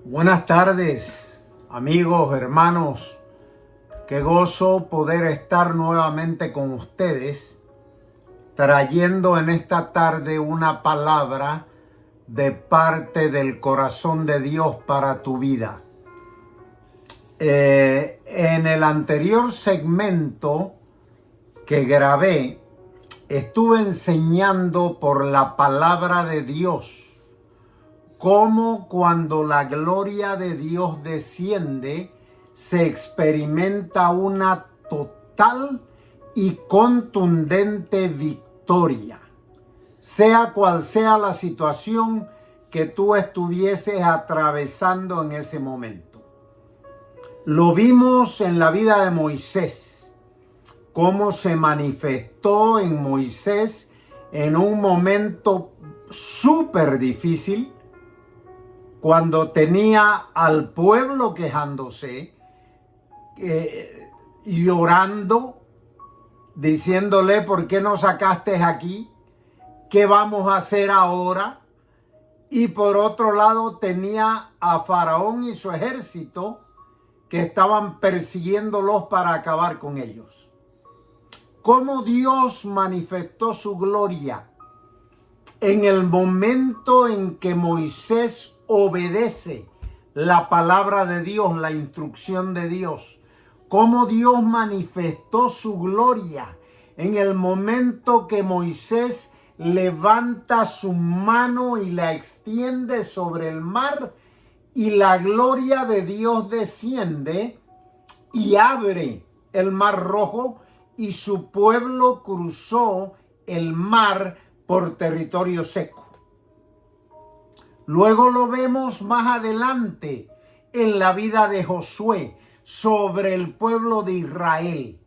Buenas tardes, amigos, hermanos. Qué gozo poder estar nuevamente con ustedes, trayendo en esta tarde una palabra de parte del corazón de Dios para tu vida. En el anterior segmento que grabé, estuve enseñando por la palabra de Dios cómo cuando la gloria de Dios desciende, se experimenta una total y contundente victoria, sea cual sea la situación que tú estuvieses atravesando en ese momento. Lo vimos en la vida de Moisés, cómo se manifestó en Moisés en un momento súper difícil, cuando tenía al pueblo quejándose, llorando, diciéndole: ¿por qué nos sacaste aquí? ¿Qué vamos a hacer ahora? Y por otro lado tenía a Faraón y su ejército que estaban persiguiéndolos para acabar con ellos. ¿Cómo Dios manifestó su gloria en el momento en que Moisés obedece la palabra de Dios, la instrucción de Dios? Cómo Dios manifestó su gloria en el momento que Moisés levanta su mano y la extiende sobre el mar, y la gloria de Dios desciende y abre el mar Rojo, y su pueblo cruzó el mar por territorio seco. Luego lo vemos más adelante en la vida de Josué sobre el pueblo de Israel,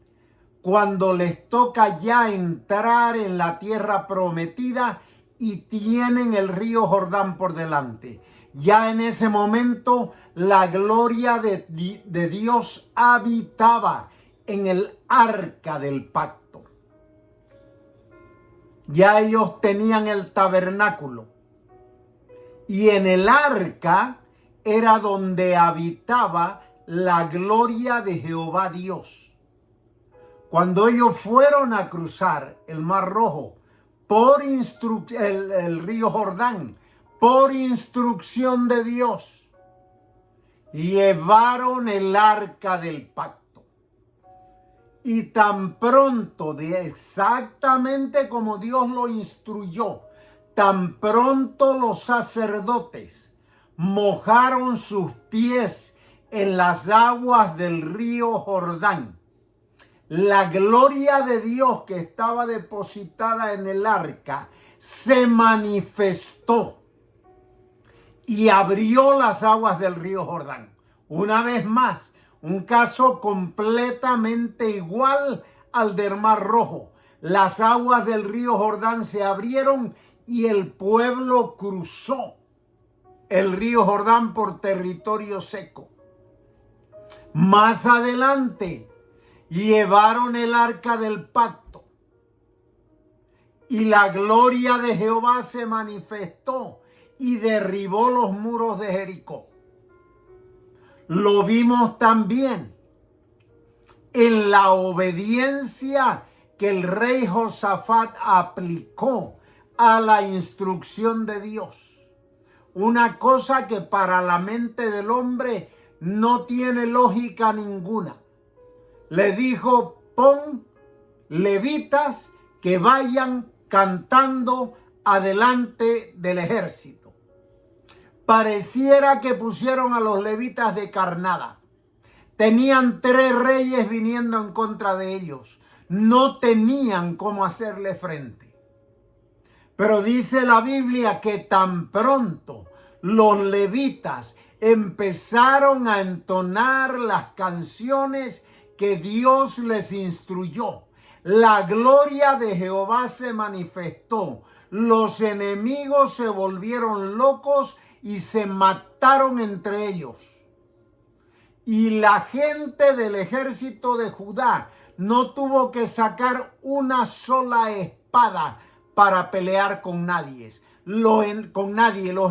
cuando les toca ya entrar en la tierra prometida y tienen el río Jordán por delante. Ya en ese momento la gloria de Dios habitaba en el arca del pacto. Ya ellos tenían el tabernáculo. Y en el arca era donde habitaba la gloria de Jehová Dios. Cuando ellos fueron a cruzar el Mar Rojo, el río Jordán, por instrucción de Dios, llevaron el arca del pacto. Y tan pronto, exactamente como Dios lo instruyó, tan pronto los sacerdotes mojaron sus pies en las aguas del río Jordán, la gloria de Dios que estaba depositada en el arca se manifestó y abrió las aguas del río Jordán. Una vez más, un caso completamente igual al del Mar Rojo. Las aguas del río Jordán se abrieron y el pueblo cruzó el río Jordán por territorio seco. Más adelante llevaron el arca del pacto y la gloria de Jehová se manifestó y derribó los muros de Jericó. Lo vimos también en la obediencia que el rey Josafat aplicó a la instrucción de Dios. Una cosa que para la mente del hombre no tiene lógica ninguna. Le dijo: pon levitas que vayan cantando adelante del ejército. Pareciera que pusieron a los levitas de carnada. Tenían 3 reyes viniendo en contra de ellos. No tenían cómo hacerle frente. Pero dice la Biblia que tan pronto los levitas empezaron a entonar las canciones que Dios les instruyó, la gloria de Jehová se manifestó. Los enemigos se volvieron locos y se mataron entre ellos. Y la gente del ejército de Judá no tuvo que sacar una sola espada para pelear con nadie. Los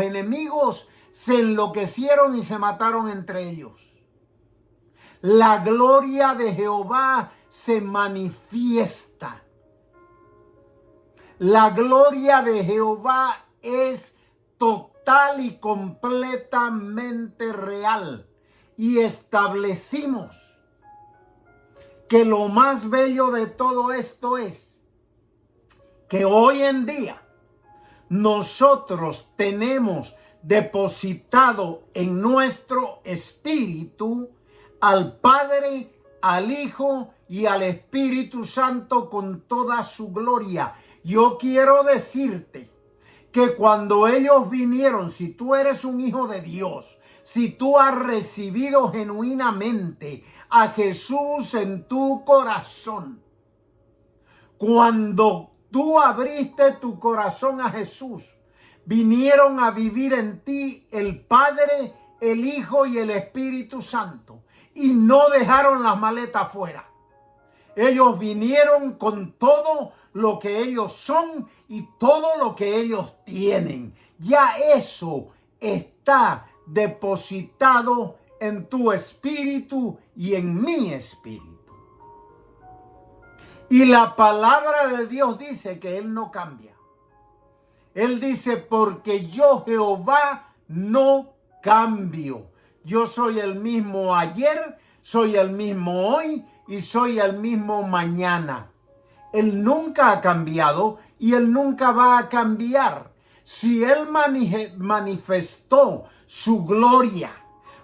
enemigos se enloquecieron y se mataron entre ellos. La gloria de Jehová se manifiesta. La gloria de Jehová es total y completamente real. Y establecimos que lo más bello de todo esto es que hoy en día nosotros tenemos depositado en nuestro espíritu al Padre, al Hijo y al Espíritu Santo con toda su gloria. Yo quiero decirte que cuando ellos vinieron, si tú eres un hijo de Dios, si tú has recibido genuinamente a Jesús en tu corazón, cuando tú abriste tu corazón a Jesús, vinieron a vivir en ti el Padre, el Hijo y el Espíritu Santo. Y no dejaron las maletas fuera. Ellos vinieron con todo lo que ellos son y todo lo que ellos tienen. Ya eso está depositado en tu espíritu y en mi espíritu. Y la palabra de Dios dice que Él no cambia. Él dice, porque yo Jehová no cambio. Yo soy el mismo ayer, soy el mismo hoy y soy el mismo mañana. Él nunca ha cambiado y Él nunca va a cambiar. Si Él manifestó su gloria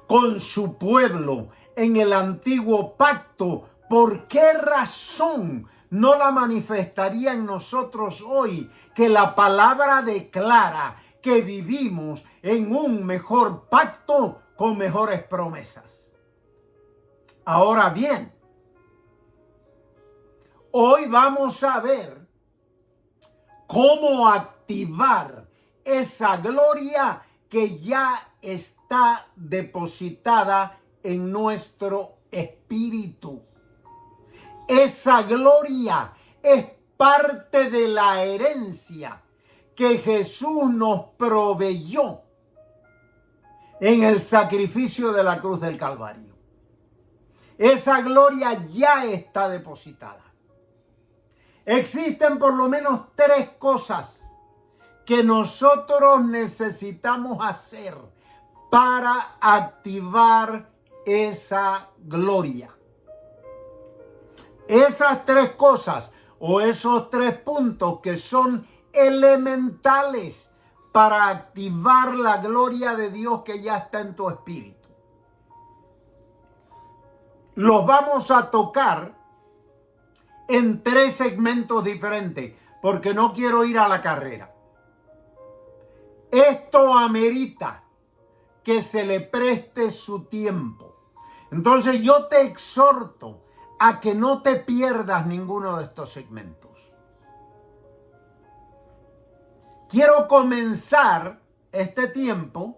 con su pueblo en el antiguo pacto, ¿por qué razón no la manifestaría en nosotros hoy, que la palabra declara que vivimos en un mejor pacto con mejores promesas? Ahora bien, hoy vamos a ver cómo activar esa gloria que ya está depositada en nuestro espíritu. Esa gloria es parte de la herencia que Jesús nos proveyó en el sacrificio de la cruz del Calvario. Esa gloria ya está depositada. Existen por lo menos 3 cosas que nosotros necesitamos hacer para activar esa gloria. Esas 3 cosas o esos 3 puntos que son elementales para activar la gloria de Dios que ya está en tu espíritu. Los vamos a tocar en 3 segmentos diferentes porque no quiero ir a la carrera. Esto amerita que se le preste su tiempo. Entonces yo te exhorto a que no te pierdas ninguno de estos segmentos. Quiero comenzar este tiempo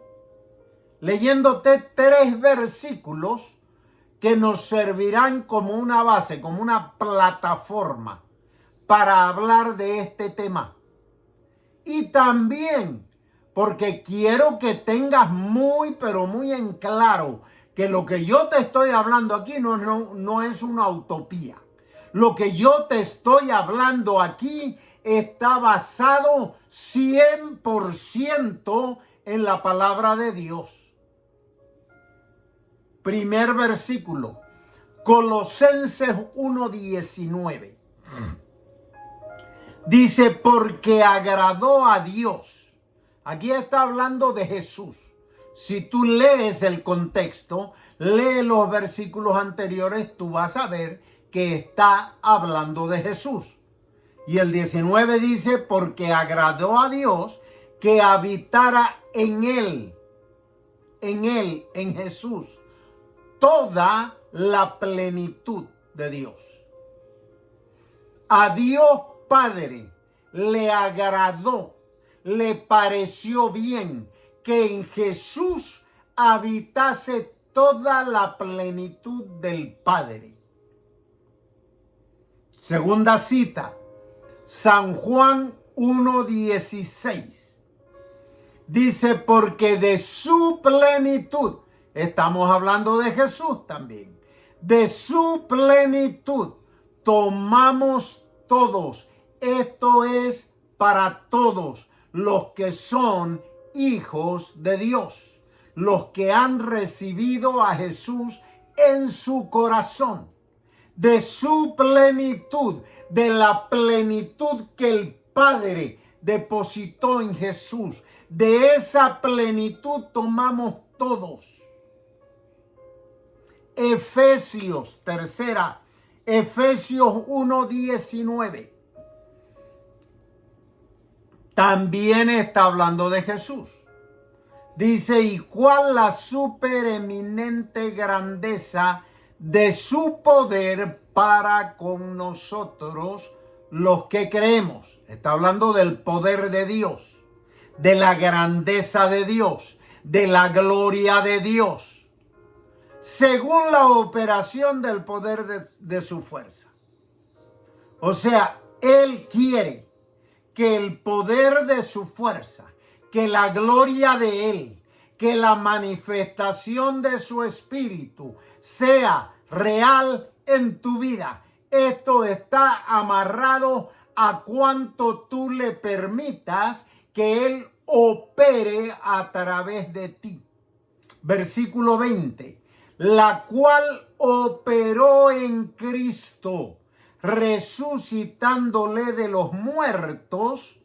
leyéndote 3 versículos que nos servirán como una base, como una plataforma para hablar de este tema. Y también porque quiero que tengas muy, pero muy en claro que lo que yo te estoy hablando aquí no es una utopía. Lo que yo te estoy hablando aquí está basado 100% en la palabra de Dios. Primer versículo, Colosenses 1:19. Dice, porque agradó a Dios. Aquí está hablando de Jesús. Si tú lees el contexto, lee los versículos anteriores, tú vas a ver que está hablando de Jesús. Y el 19 dice, porque agradó a Dios que habitara en él, en Jesús, toda la plenitud de Dios. A Dios Padre le agradó, le pareció bien que en Jesús habitase toda la plenitud del Padre. Segunda cita, San Juan 1:16. Dice, porque de su plenitud, estamos hablando de Jesús también, de su plenitud tomamos todos. Esto es para todos los que son hijos de Dios, los que han recibido a Jesús en su corazón. De su plenitud, de la plenitud que el Padre depositó en Jesús. De esa plenitud tomamos todos. Efesios 1:19. También está hablando de Jesús. Dice, y cuál la supereminente grandeza de su poder para con nosotros los que creemos. Está hablando del poder de Dios, de la grandeza de Dios, de la gloria de Dios, según la operación del poder de su fuerza. O sea, Él quiere que el poder de su fuerza, que la gloria de Él, que la manifestación de su espíritu sea real en tu vida. Esto está amarrado a cuanto tú le permitas que Él opere a través de ti. Versículo 20. La cual operó en Cristo, resucitándole de los muertos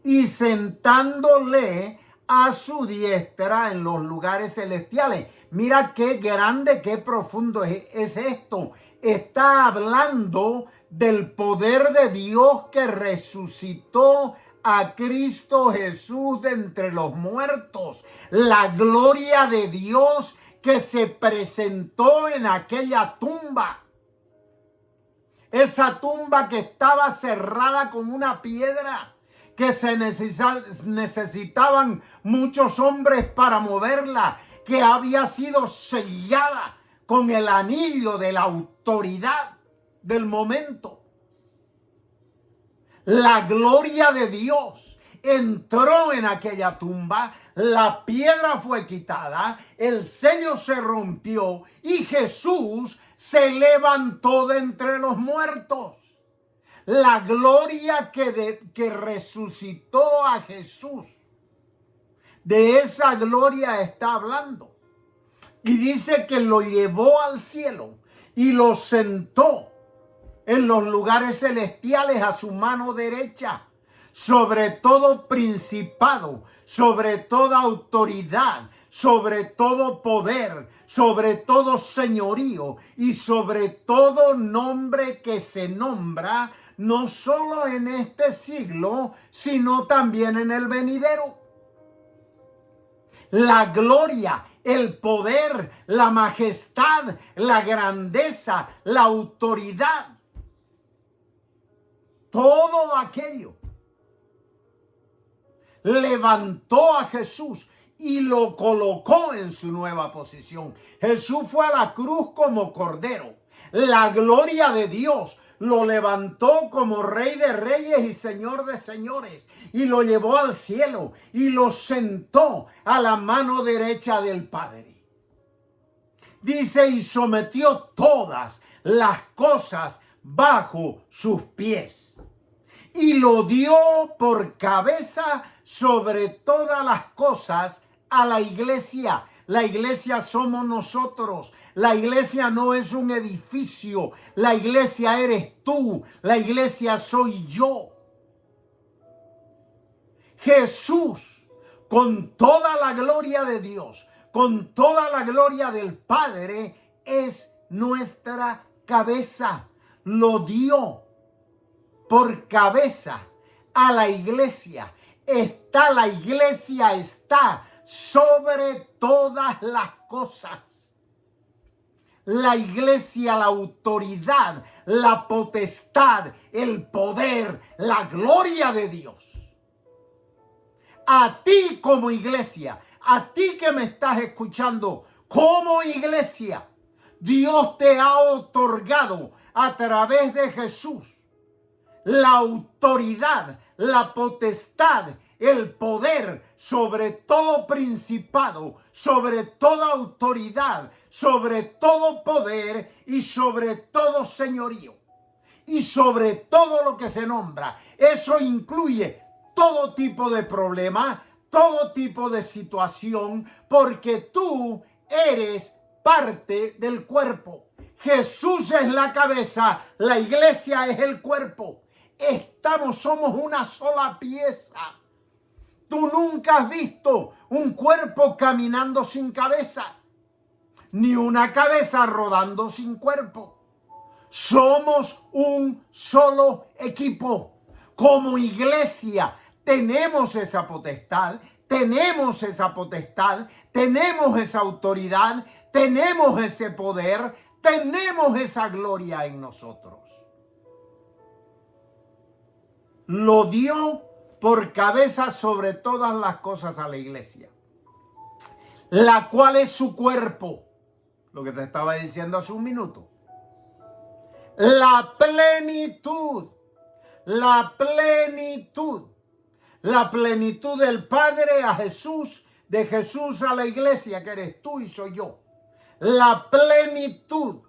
y sentándole a su diestra en los lugares celestiales. Mira qué grande, qué profundo es esto. Está hablando del poder de Dios que resucitó a Cristo Jesús de entre los muertos. La gloria de Dios que se presentó en aquella tumba. Esa tumba que estaba cerrada con una piedra, que se necesitaban muchos hombres para moverla, que había sido sellada con el anillo de la autoridad del momento. La gloria de Dios entró en aquella tumba, la piedra fue quitada, el sello se rompió y Jesús se levantó de entre los muertos. La gloria que resucitó a Jesús, de esa gloria está hablando. Y dice que lo llevó al cielo y lo sentó en los lugares celestiales a su mano derecha, sobre todo principado, sobre toda autoridad, sobre todo poder, sobre todo señorío y sobre todo nombre que se nombra, no solo en este siglo, sino también en el venidero. La gloria, el poder, la majestad, la grandeza, la autoridad, todo aquello levantó a Jesús y lo colocó en su nueva posición. Jesús fue a la cruz como cordero. La gloria de Dios lo levantó como Rey de Reyes y Señor de Señores, y lo llevó al cielo y lo sentó a la mano derecha del Padre. Dice, y sometió todas las cosas bajo sus pies, y lo dio por cabeza sobre todas las cosas a la iglesia. La iglesia somos nosotros. La iglesia no es un edificio. La iglesia eres tú. La iglesia soy yo. Jesús, con toda la gloria de Dios, con toda la gloria del Padre, es nuestra cabeza. Lo dio por cabeza a la iglesia. La iglesia está sobre todas las cosas. La iglesia, la autoridad, la potestad, el poder, la gloria de Dios. A ti como iglesia, a ti que me estás escuchando como iglesia, Dios te ha otorgado a través de Jesús la autoridad, la potestad, el poder sobre todo principado, sobre toda autoridad, sobre todo poder y sobre todo señorío y sobre todo lo que se nombra. Eso incluye todo tipo de problema, todo tipo de situación, porque tú eres parte del cuerpo. Jesús es la cabeza, la iglesia es el cuerpo. Somos una sola pieza. Tú nunca has visto un cuerpo caminando sin cabeza, ni una cabeza rodando sin cuerpo. Somos un solo equipo. Como iglesia tenemos esa potestad, tenemos esa autoridad, tenemos ese poder, tenemos esa gloria en nosotros. Lo dio por cabeza sobre todas las cosas a la iglesia, la cual es su cuerpo, lo que te estaba diciendo hace un minuto. La plenitud del Padre a Jesús, de Jesús a la iglesia, que eres tú y soy yo. La plenitud.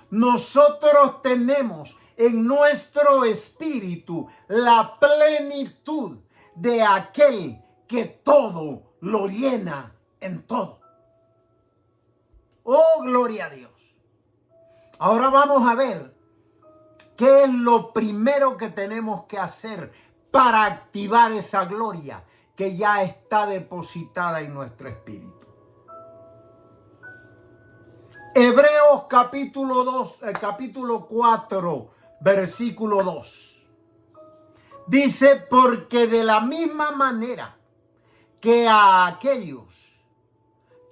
Nosotros tenemos en nuestro espíritu la plenitud de aquel que todo lo llena en todo. Oh, gloria a Dios. Ahora vamos a ver qué es lo primero que tenemos que hacer para activar esa gloria que ya está depositada en nuestro espíritu. Hebreos capítulo 4, versículo 2. Dice, porque de la misma manera que a aquellos,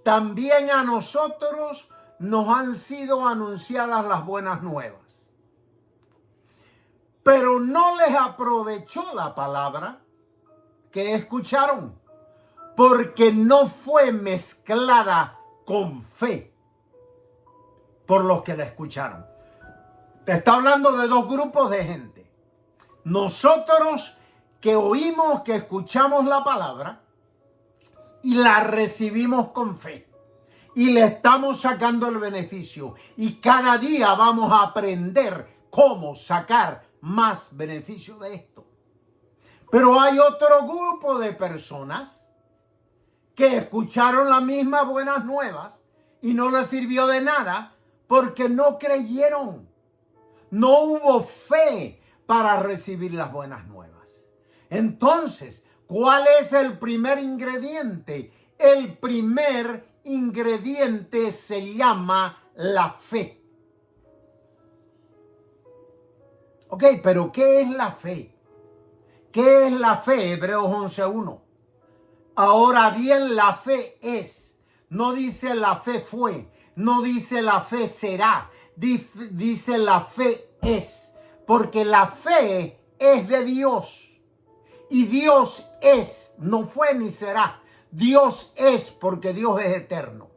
también a nosotros nos han sido anunciadas las buenas nuevas. Pero no les aprovechó la palabra que escucharon, porque no fue mezclada con fe por los que la escucharon. Te está hablando de dos grupos de gente. Nosotros que oímos, que escuchamos la palabra y la recibimos con fe y le estamos sacando el beneficio, y cada día vamos a aprender cómo sacar más beneficio de esto. Pero hay otro grupo de personas que escucharon las mismas buenas nuevas y no les sirvió de nada porque no creyeron. No hubo fe para recibir las buenas nuevas. Entonces, ¿cuál es el primer ingrediente? El primer ingrediente se llama la fe. Ok, pero ¿qué es la fe? ¿Qué es la fe? Hebreos 11:1. Ahora bien, la fe es. No dice la fe fue. No dice la fe será. Dice la fe es. Porque la fe es de Dios. Y Dios es. No fue ni será. Dios es, porque Dios es eterno.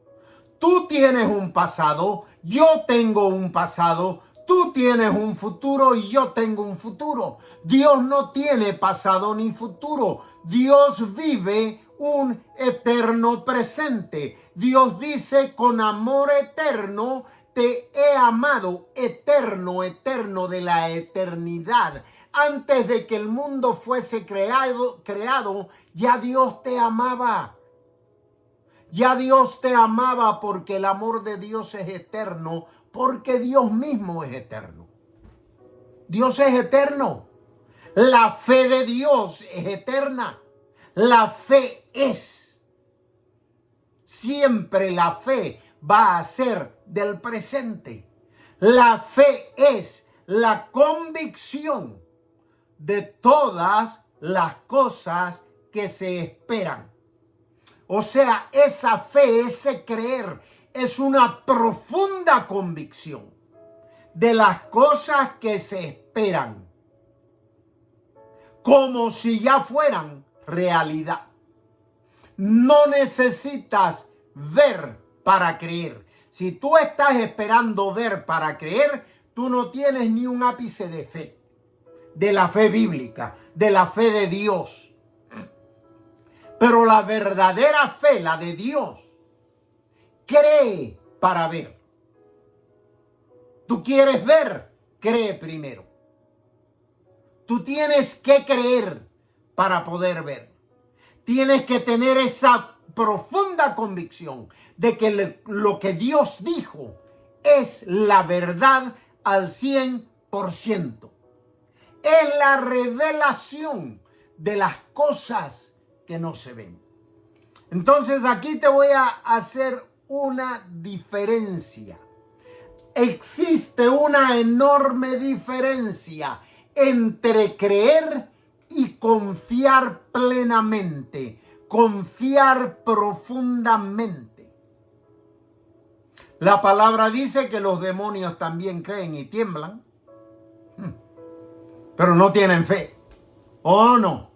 Tú tienes un pasado. Yo tengo un pasado. Tú tienes un futuro y yo tengo un futuro. Dios no tiene pasado ni futuro. Dios vive un eterno presente. Dios dice, con amor eterno te he amado, eterno, eterno de la eternidad. Antes de que el mundo fuese creado, ya Dios te amaba. Ya Dios te amaba, porque el amor de Dios es eterno, porque Dios mismo es eterno. Dios es eterno. La fe de Dios es eterna. La fe es. Siempre la fe va a ser del presente. La fe es la convicción de todas las cosas que se esperan. O sea, esa fe, ese creer, es una profunda convicción de las cosas que se esperan, como si ya fueran realidad. No necesitas ver para creer. Si tú estás esperando ver para creer, tú no tienes ni un ápice de fe, de la fe bíblica, de la fe de Dios. Pero la verdadera fe, la de Dios, cree para ver. Tú quieres ver, cree primero. Tú tienes que creer para poder ver. Tienes que tener esa profunda convicción de que lo que Dios dijo es la verdad al 100%. Es la revelación de las cosas que no se ven. Entonces aquí te voy a hacer una diferencia. Existe una enorme diferencia entre creer y confiar plenamente, confiar profundamente. La palabra dice que los demonios también creen y tiemblan, pero no tienen fe. ¿O no?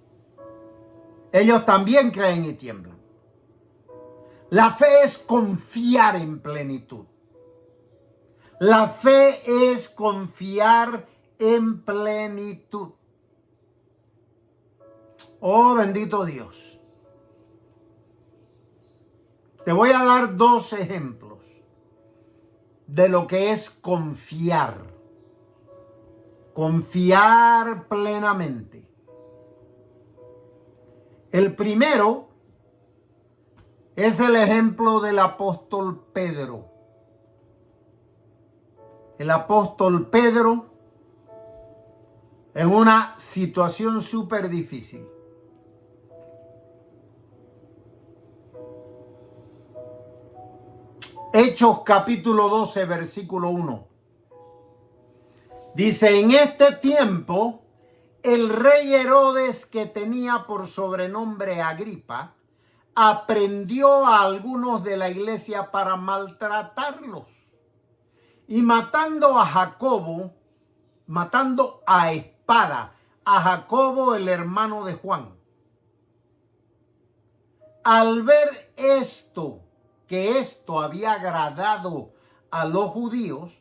Ellos también creen y tiemblan. La fe es confiar en plenitud. La fe es confiar en plenitud. Oh, bendito Dios. Te voy a dar 2 ejemplos de lo que es confiar. Confiar plenamente. El primero es el ejemplo del apóstol Pedro. El apóstol Pedro en una situación súper difícil. Hechos capítulo 12, versículo 1. Dice, en este tiempo, el rey Herodes, que tenía por sobrenombre Agripa, aprendió a algunos de la iglesia para maltratarlos. Y matando a espada a Jacobo, el hermano de Juan. Al ver que esto había agradado a los judíos,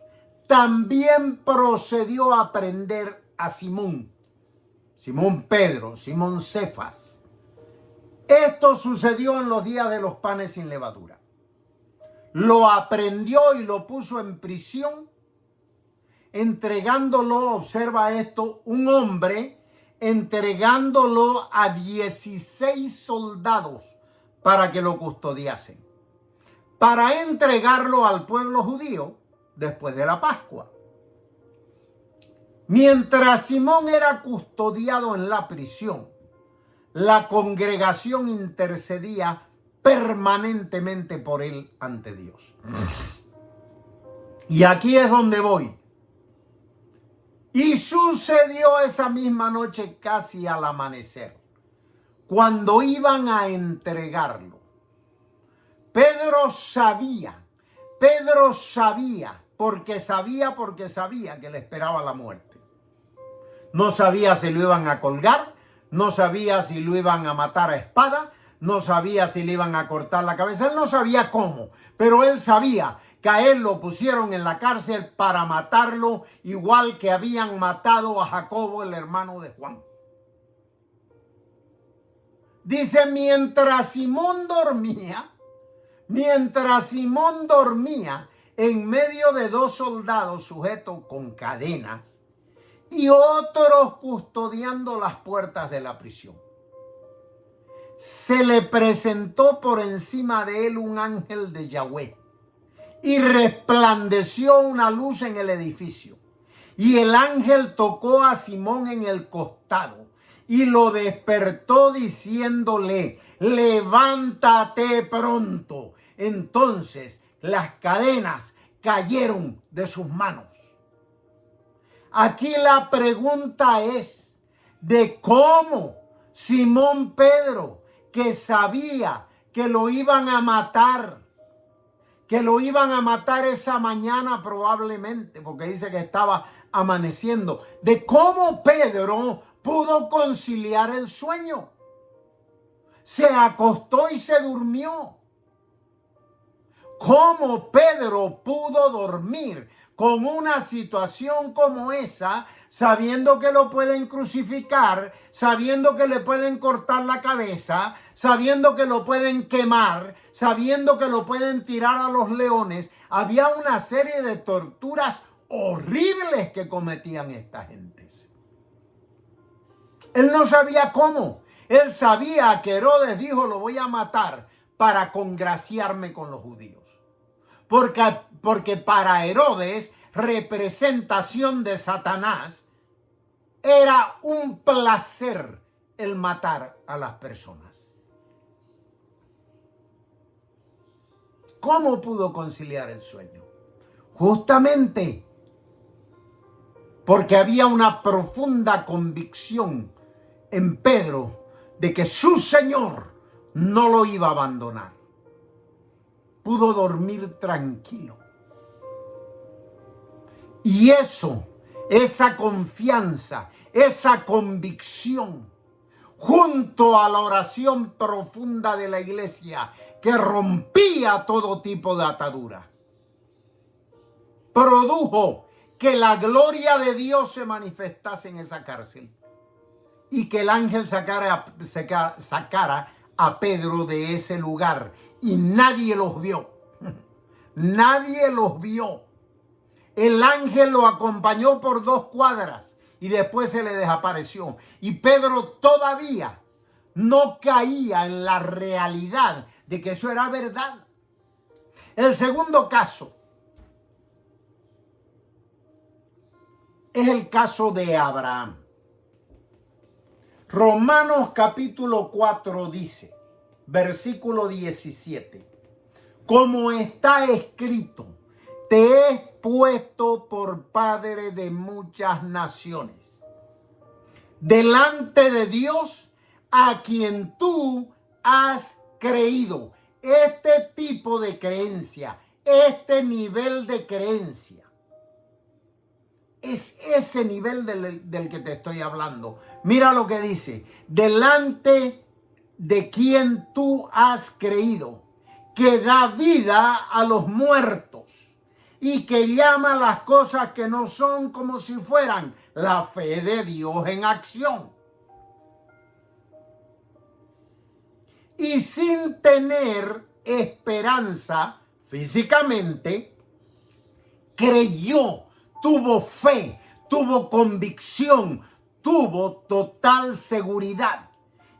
también procedió a prender a Simón Pedro, Simón Cefas. Esto sucedió en los días de los panes sin levadura. Lo aprendió y lo puso en prisión, entregándolo, observa esto, un hombre, entregándolo a 16 soldados para que lo custodiasen, para entregarlo al pueblo judío después de la Pascua. Mientras Simón era custodiado en la prisión, la congregación intercedía permanentemente por él ante Dios. Y aquí es donde voy. Y sucedió esa misma noche, casi al amanecer, cuando iban a entregarlo. Pedro sabía, porque sabía que le esperaba la muerte. No sabía si lo iban a colgar, no sabía si lo iban a matar a espada, no sabía si le iban a cortar la cabeza, él no sabía cómo, pero él sabía que a él lo pusieron en la cárcel para matarlo, igual que habían matado a Jacobo, el hermano de Juan. Dice, mientras Simón dormía en medio de 2 soldados sujetos con cadenas y otros custodiando las puertas de la prisión, se le presentó por encima de él un ángel de Yahweh y resplandeció una luz en el edificio. Y el ángel tocó a Simón en el costado y lo despertó diciéndole, levántate pronto. Entonces las cadenas cayeron de sus manos. Aquí la pregunta es de cómo Simón Pedro, que sabía que lo iban a matar, esa mañana probablemente, porque dice que estaba amaneciendo, de cómo Pedro pudo conciliar el sueño. Se acostó y se durmió. ¿Cómo Pedro pudo dormir con una situación como esa, sabiendo que lo pueden crucificar, sabiendo que le pueden cortar la cabeza, sabiendo que lo pueden quemar, sabiendo que lo pueden tirar a los leones? Había una serie de torturas horribles que cometían estas gentes. Él no sabía cómo. Él sabía que Herodes dijo: lo voy a matar para congraciarme con los judíos. Porque para Herodes, representación de Satanás, era un placer el matar a las personas. ¿Cómo pudo conciliar el sueño? Justamente porque había una profunda convicción en Pedro de que su Señor no lo iba a abandonar. Pudo dormir tranquilo. Y esa confianza, esa convicción, junto a la oración profunda de la iglesia que rompía todo tipo de atadura, produjo que la gloria de Dios se manifestase en esa cárcel y que el ángel sacara a Pedro de ese lugar, y nadie los vio. Nadie los vio. El ángel lo acompañó por 2 cuadras y después se le desapareció. Y Pedro todavía no caía en la realidad de que eso era verdad. El segundo caso es el caso de Abraham. Romanos capítulo 4 dice, versículo 17, como está escrito, te he puesto por padre de muchas naciones, delante de Dios a quien tú has creído. Este tipo de creencia, este nivel de creencia, es ese nivel del que te estoy hablando. Mira lo que dice: delante de quien tú has creído, que da vida a los muertos y que llama las cosas que no son como si fueran. La fe de Dios en acción. Y sin tener esperanza físicamente, creyó, tuvo fe, tuvo convicción, tuvo total seguridad.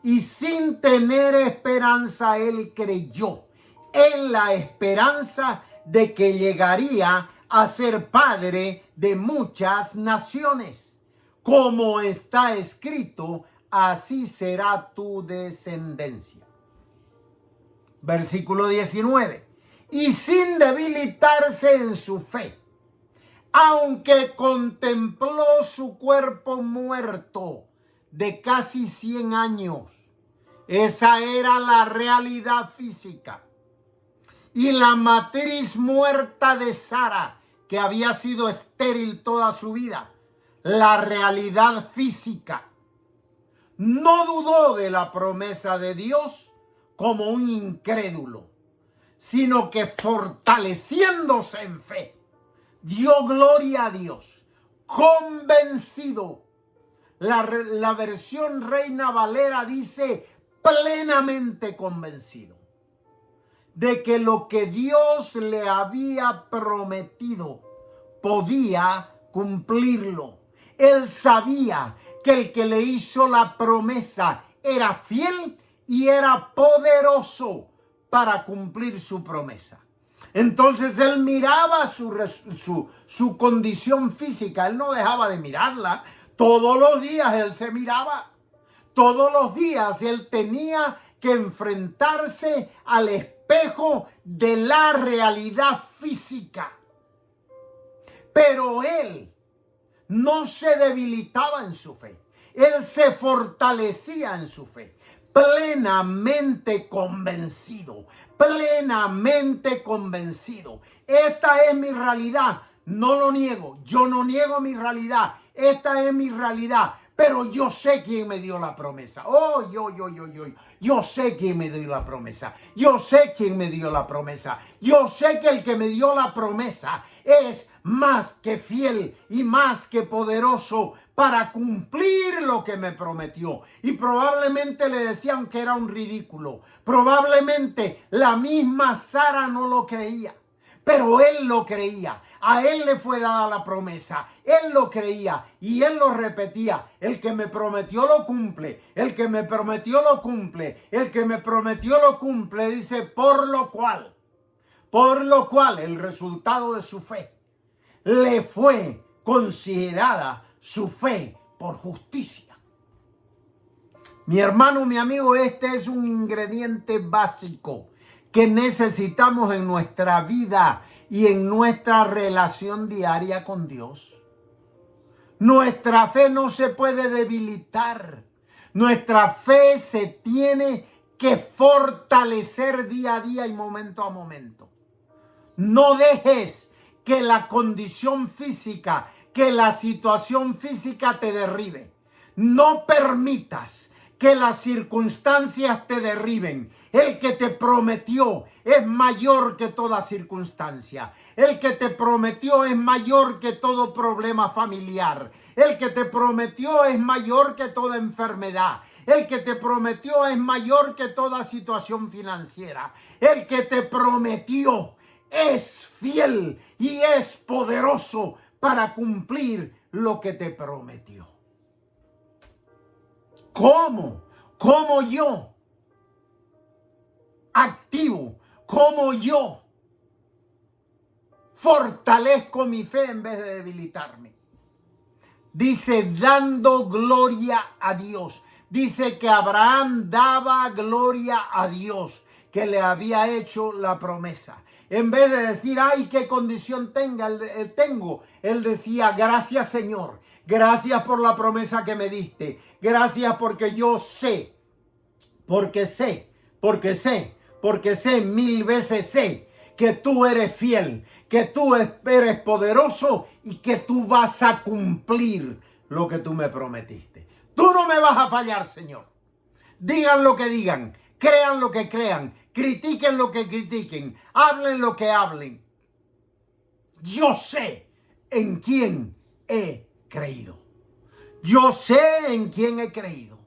Y sin tener esperanza, él creyó en la esperanza de que llegaría a ser padre de muchas naciones. Como está escrito, así será tu descendencia. Versículo 19. Y sin debilitarse en su fe, aunque contempló su cuerpo muerto de casi 100 años. Esa era la realidad física. Y la matriz muerta de Sara, que había sido estéril toda su vida. La realidad física. No dudó de la promesa de Dios como un incrédulo, sino que fortaleciéndose en fe, dio gloria a Dios, convencido. La versión Reina Valera dice plenamente convencido de que lo que Dios le había prometido podía cumplirlo. Él sabía que el que le hizo la promesa era fiel y era poderoso para cumplir su promesa. Entonces él miraba su condición física. Él no dejaba de mirarla. Todos los días él se miraba. Todos los días él tenía que enfrentarse al espejo de la realidad física. Pero él no se debilitaba en su fe. Él se fortalecía en su fe. Plenamente convencido. Plenamente convencido. Esta es mi realidad. No lo niego. Yo no niego mi realidad. Esta es mi realidad. pero yo sé quién me dio la promesa. Yo sé quién me dio la promesa. Yo sé quién me dio la promesa. Yo sé que el que me dio la promesa es más que fiel y más que poderoso para cumplir lo que me prometió. Y probablemente le decían que era un ridículo. Probablemente la misma Sara no lo creía. Pero él lo creía. A él le fue dada la promesa. Él lo creía y él lo repetía. El que me prometió lo cumple. El que me prometió lo cumple. El que me prometió lo cumple. Dice, por lo cual el resultado de su fe le fue considerada su fe por justicia. Mi hermano, mi amigo, este es un ingrediente básico que necesitamos en nuestra vida y en nuestra relación diaria con Dios. Nuestra fe no se puede debilitar. Nuestra fe se tiene que fortalecer día a día y momento a momento. No dejes que la condición física, que la situación física te derribe. No permitas que las circunstancias te derriben. El que te prometió es mayor que toda circunstancia. El que te prometió es mayor que todo problema familiar. El que te prometió es mayor que toda enfermedad. El que te prometió es mayor que toda situación financiera. El que te prometió es fiel y es poderoso para cumplir lo que te prometió. ¿Cómo? ¿Cómo yo activo? ¿Cómo yo fortalezco mi fe en vez de debilitarme? Dice, dando gloria a Dios. Dice que Abraham daba gloria a Dios, que le había hecho la promesa. En vez de decir, ay, qué condición tengo, él decía, gracias Señor, gracias por la promesa que me diste, gracias porque yo sé, porque sé, mil veces sé que tú eres fiel, que tú eres poderoso y que tú vas a cumplir lo que tú me prometiste. Tú no me vas a fallar, Señor. Digan lo que digan, crean lo que crean, critiquen lo que critiquen, hablen lo que hablen. Yo sé en quién he creído. Yo sé en quién he creído.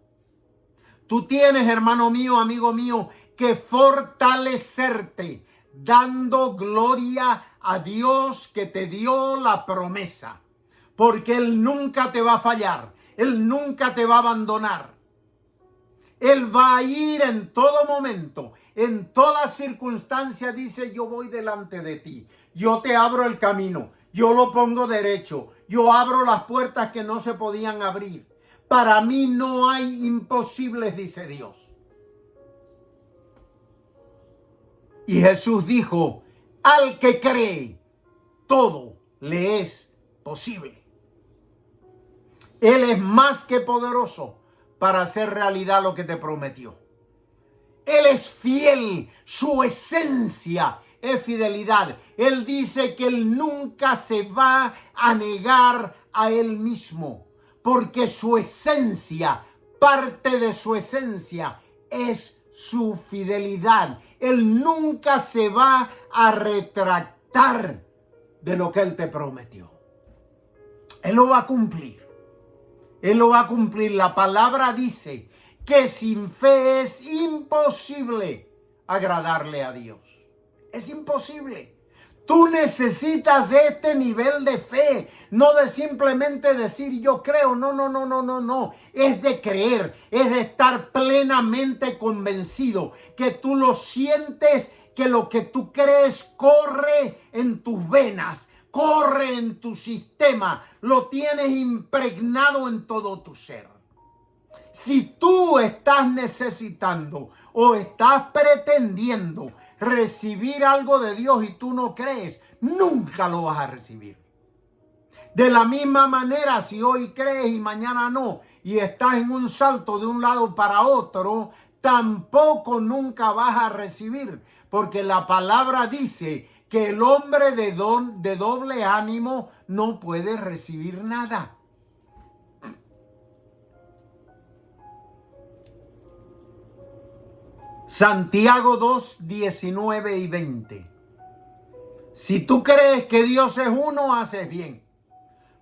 Tú tienes, hermano mío, amigo mío, que fortalecerte dando gloria a Dios que te dio la promesa. Porque Él nunca te va a fallar. Él nunca te va a abandonar. Él va a ir en todo momento, en toda circunstancia. Dice, yo voy delante de ti. Yo te abro el camino. Yo lo pongo derecho. Yo abro las puertas que no se podían abrir. Para mí no hay imposibles, dice Dios. Y Jesús dijo, al que cree, todo le es posible. Él es más que poderoso para hacer realidad lo que te prometió. Él es fiel, su esencia es fidelidad. Él dice que Él nunca se va a negar a Él mismo, porque su esencia, parte de su esencia, es su fidelidad. Él nunca se va a retractar de lo que Él te prometió. Él lo va a cumplir. Él lo va a cumplir. La palabra dice que sin fe es imposible agradarle a Dios. Es imposible. Tú necesitas este nivel de fe, no de simplemente decir yo creo, no. Es de creer, es de estar plenamente convencido, que tú lo sientes, que lo que tú crees corre en tus venas, corre en tu sistema, lo tienes impregnado en todo tu ser. Si tú estás necesitando o estás pretendiendo recibir algo de Dios y tú no crees, nunca lo vas a recibir. De la misma manera, si hoy crees y mañana no, y estás en un salto de un lado para otro, tampoco nunca vas a recibir, porque la palabra dice que el hombre de doble ánimo no puede recibir nada. Santiago 2, 19 y 20. Si tú crees que Dios es uno, haces bien.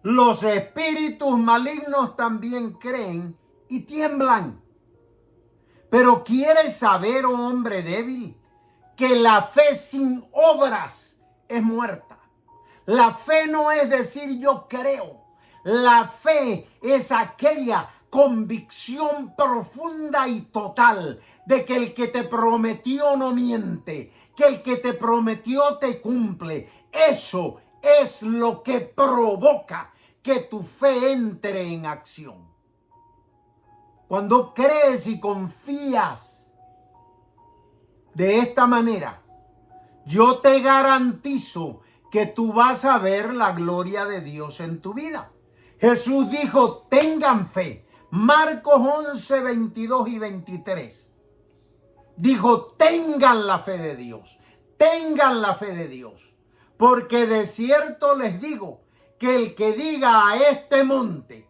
Los espíritus malignos también creen y tiemblan. Pero ¿quieres saber, oh hombre débil, que la fe sin obras es muerta? La fe no es decir yo creo. La fe es aquella convicción profunda y total de que el que te prometió no miente, que el que te prometió te cumple. Eso es lo que provoca que tu fe entre en acción. Cuando crees y confías de esta manera, yo te garantizo que tú vas a ver la gloria de Dios en tu vida. Jesús dijo, tengan fe. Marcos 11, 22 y 23. Dijo, tengan la fe de Dios. Tengan la fe de Dios. Porque de cierto les digo que el que diga a este monte,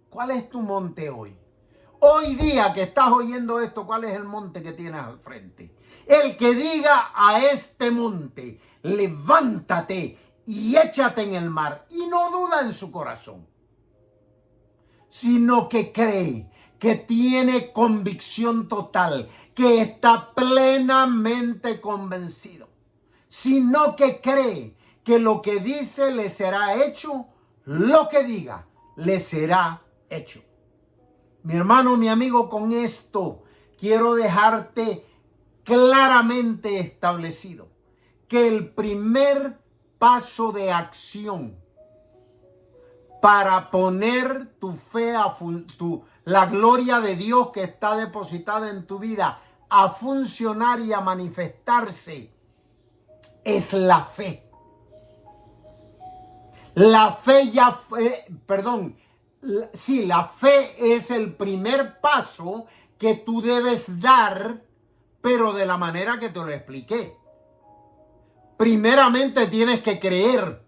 ¿cuál es tu monte hoy? Hoy día que estás oyendo esto, ¿cuál es el monte que tienes al frente? El que diga a este monte, levántate y échate en el mar, y no duda en su corazón, sino que cree, que tiene convicción total, que está plenamente convencido, sino que cree que lo que dice le será hecho, lo que diga le será hecho. Mi hermano, mi amigo, con esto quiero dejarte claramente establecido que el primer paso de acción para poner tu fe, la gloria de Dios que está depositada en tu vida a funcionar y a manifestarse es la fe. La fe la fe es el primer paso que tú debes dar, pero de la manera que te lo expliqué. Primeramente tienes que creer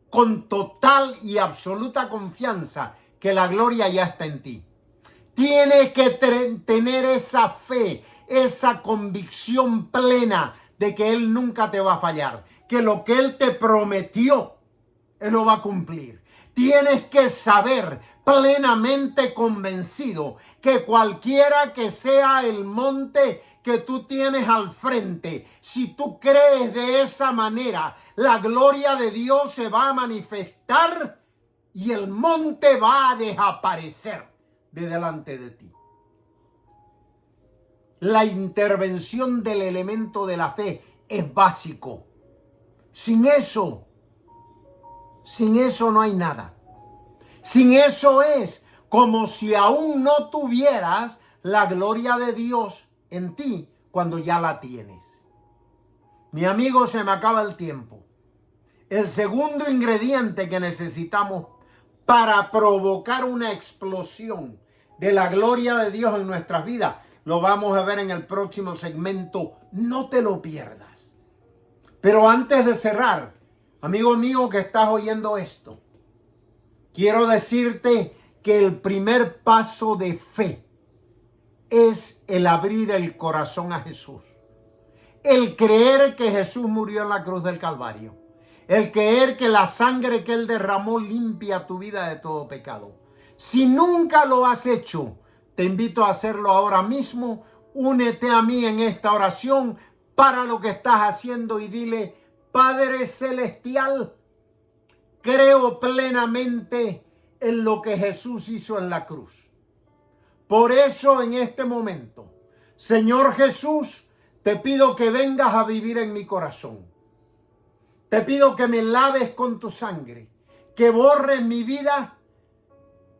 con total y absoluta confianza que la gloria ya está en ti. Tienes que tener esa fe, esa convicción plena de que Él nunca te va a fallar, que lo que Él te prometió, Él lo va a cumplir. Tienes que saber plenamente convencido que cualquiera que sea el monte que tú tienes al frente, si tú crees de esa manera, la gloria de Dios se va a manifestar y el monte va a desaparecer de delante de ti. La intervención del elemento de la fe es básico. Sin eso no hay nada. Sin eso es como si aún no tuvieras la gloria de Dios en ti cuando ya la tienes. Mi amigo, se me acaba el tiempo. El segundo ingrediente que necesitamos para provocar una explosión de la gloria de Dios en nuestras vidas, lo vamos a ver en el próximo segmento. No te lo pierdas. Pero antes de cerrar, amigo mío que estás oyendo esto, quiero decirte que el primer paso de fe es el abrir el corazón a Jesús. El creer que Jesús murió en la cruz del Calvario. El creer que la sangre que Él derramó limpia tu vida de todo pecado. Si nunca lo has hecho, te invito a hacerlo ahora mismo. Únete a mí en esta oración. Para lo que estás haciendo y dile: Padre Celestial, creo plenamente en lo que Jesús hizo en la cruz. Por eso en este momento, Señor Jesús, te pido que vengas a vivir en mi corazón. Te pido que me laves con tu sangre, que borres mi vida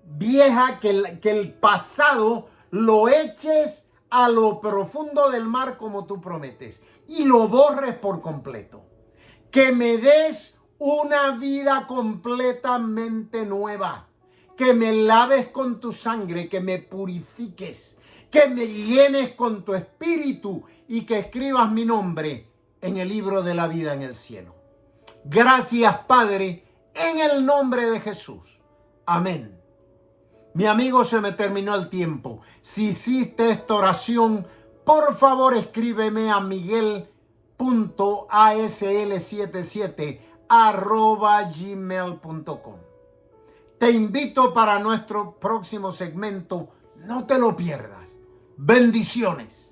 vieja, que el pasado lo eches a lo profundo del mar como tú prometes y lo borres por completo. Que me des una vida completamente nueva, que me laves con tu sangre, que me purifiques, que me llenes con tu espíritu y que escribas mi nombre en el libro de la vida en el cielo. Gracias, Padre, en el nombre de Jesús. Amén. Mi amigo, se me terminó el tiempo. Si hiciste esta oración, por favor escríbeme a miguel.asl77@gmail.com. Te invito para nuestro próximo segmento. No te lo pierdas. Bendiciones.